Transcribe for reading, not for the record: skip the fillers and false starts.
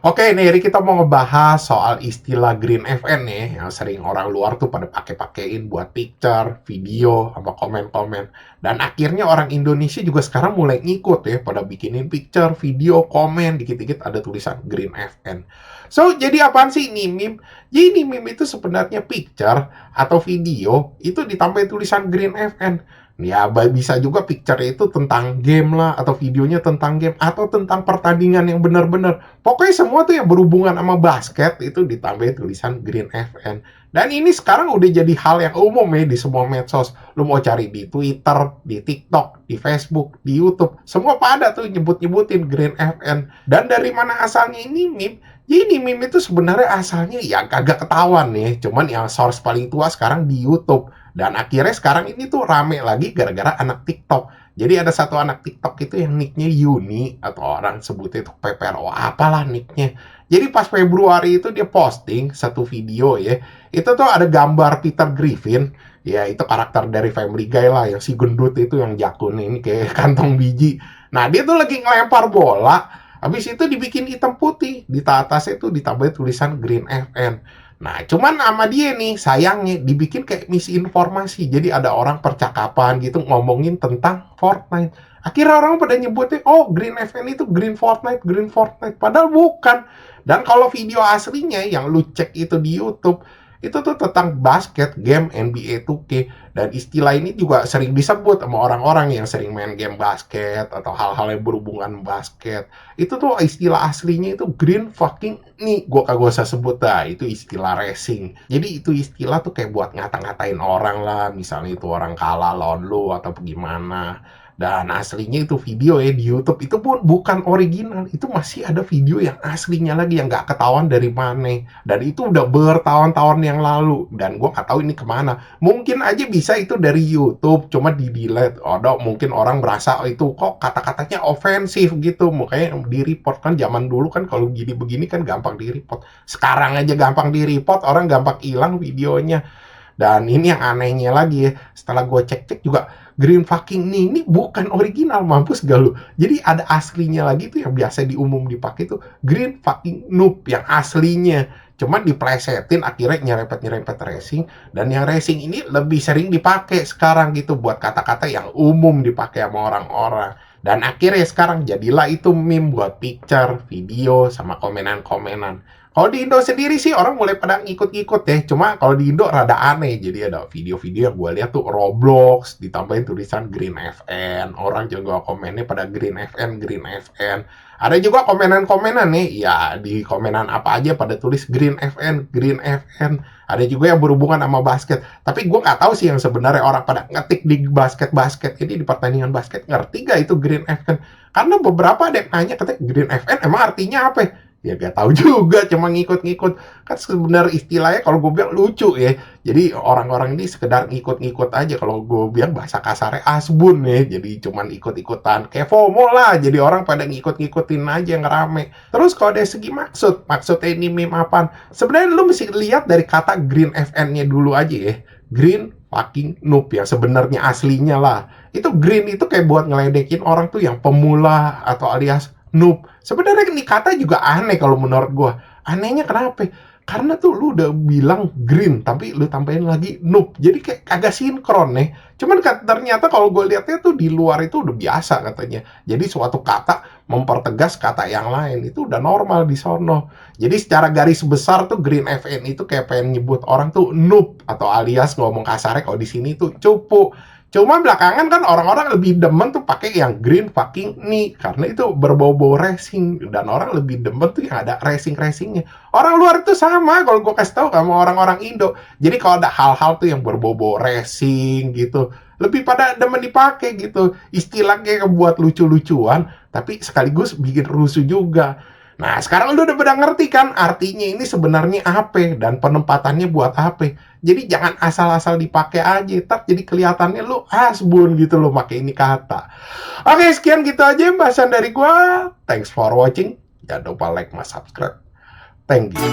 Oke, nih Ri, kita mau ngebahas soal istilah Green FN nih, yang sering orang luar tuh pada pakai-pakein buat picture, video, sama komen-komen. Dan akhirnya orang Indonesia juga sekarang mulai ngikut ya, pada bikinin picture, video, komen, dikit-dikit ada tulisan Green FN. So, jadi apaan sih ini meme? Jadi meme itu sebenarnya picture atau video, itu ditambahin tulisan Green FN. Ya, bisa juga picture itu tentang game lah, atau videonya tentang game, atau tentang pertandingan yang benar-benar. Pokoknya semua tuh yang berhubungan sama basket itu ditambahin tulisan Green FN. Dan ini sekarang udah jadi hal yang umum ya di semua medsos. Lu mau cari di Twitter, di TikTok, di Facebook, di YouTube, semua pada tuh nyebut-nyebutin Green FN. Dan dari mana asalnya ini meme? Jadi meme itu sebenarnya asalnya ya kagak ketahuan nih, cuman yang source paling tua sekarang di YouTube. Dan akhirnya sekarang ini tuh rame lagi gara-gara anak TikTok. Jadi ada satu anak TikTok itu yang nicknya Yuni, atau orang sebutnya itu PPRO, apalah nicknya. Jadi pas Februari itu dia posting satu video ya. Itu tuh ada gambar Peter Griffin. Ya itu karakter dari Family Guy lah, yang si gendut itu yang jakun ini kayak kantong biji. Nah dia tuh lagi ngelempar bola. Habis itu dibikin hitam putih. Di atasnya itu ditambah tulisan Green FN. Nah, cuman sama dia nih, sayangnya dibikin kayak misinformasi. Jadi ada orang percakapan gitu ngomongin tentang Fortnite. Akhirnya orang pada nyebutnya, oh Green FN itu Green Fortnite, Green Fortnite. Padahal bukan. Dan kalau video aslinya yang lu cek itu di YouTube, itu tuh tentang basket, game NBA 2K. Dan istilah ini juga sering disebut sama orang-orang yang sering main game basket atau hal-hal yang berhubungan basket. Itu tuh istilah aslinya itu green fucking nih, gua kagak usah sebut dah, itu istilah racing. Jadi itu istilah tuh kayak buat ngata-ngatain orang lah, misalnya itu orang kalah lawan lu atau gimana. Dan aslinya itu video ya di YouTube itu pun bukan original, itu masih ada video yang aslinya lagi yang nggak ketahuan dari mana. Dan itu udah bertahun-tahun yang lalu, dan gua nggak tahu ini kemana. Mungkin aja bisa itu dari YouTube, cuma di delete. Ada mungkin orang merasa oh, itu kok kata-katanya ofensif gitu, makanya di report. Kan zaman dulu kan kalau gini begini kan gampang di report. Sekarang aja gampang di report, orang gampang hilang videonya. Dan ini yang anehnya lagi ya, setelah gue cek-cek juga, Green fucking ini bukan original, mampus gak lu? Jadi ada aslinya lagi tuh yang biasa di umum dipakai tuh Green fucking noob yang aslinya. Cuma diplesetin akhirnya nyerempet-nyerempet racing, dan yang racing ini lebih sering dipakai sekarang gitu buat kata-kata yang umum dipakai sama orang-orang. Dan akhirnya sekarang jadilah itu meme buat picture, video, sama komenan-komenan. Kalau di Indo sendiri sih orang mulai pada ngikut-ngikut ya. Cuma kalau di Indo rada aneh. Jadi ada video-video yang gue lihat tuh Roblox ditambahin tulisan Green FN. Orang juga komennya pada Green FN, Green FN. Ada juga komenan-komenan nih. Ya di komenan apa aja pada tulis Green FN, Green FN. Ada juga yang berhubungan sama basket. Tapi gue nggak tahu sih yang sebenarnya orang pada ngetik di basket-basket ini, di pertandingan basket, ngerti gak itu Green FN? Karena beberapa ada yang nanya, katanya Green FN emang artinya apa ya? Ya gak tahu juga, cuma ngikut-ngikut. Kan sebenarnya istilahnya kalau gue bilang lucu ya. Jadi orang-orang ini sekedar ngikut-ngikut aja. Kalau gue bilang bahasa kasarnya asbun ya. Jadi cuman ikut-ikutan. Kayak FOMO lah. Jadi orang pada ngikut-ngikutin aja yang rame. Terus kalau dari segi maksudnya ini meme apaan? Sebenarnya lu mesti lihat dari kata Green FN-nya dulu aja ya. Green fucking noob ya, sebenarnya aslinya lah. Itu green itu kayak buat ngeledekin orang tuh yang pemula atau alias noob. Sebenarnya ini kata juga aneh kalau menurut gue. Anehnya kenapa? Karena tuh lu udah bilang green, tapi lu tambahin lagi noob. Jadi kayak kagak sinkron nih. Cuman ternyata kalau gue lihatnya tuh di luar itu udah biasa katanya. Jadi suatu kata mempertegas kata yang lain. Itu udah normal di sono. Jadi secara garis besar tuh Green FN itu kayak pengen nyebut orang tuh noob. Atau alias ngomong kasarnya kalau di sini tuh cupu. Cuma belakangan kan orang-orang lebih demen tuh pakai yang green fucking nih, karena itu berbau-bau racing, dan orang lebih demen tuh yang ada racing-racingnya. Orang luar itu sama kalau gue kasih tahu sama orang-orang Indo. Jadi kalau ada hal-hal tuh yang berbau-bau racing gitu, lebih pada demen dipakai gitu. Istilahnya buat lucu-lucuan, tapi sekaligus bikin rusuh juga. Nah, sekarang lu udah pada ngerti kan artinya ini sebenarnya apa dan penempatannya buat apa. Jadi jangan asal-asal dipakai aja, tak jadi kelihatannya lu asbun gitu lo pakai ini kata. Oke, sekian gitu aja bahasan dari gua. Thanks for watching. Jangan lupa like, subscribe. Thank you.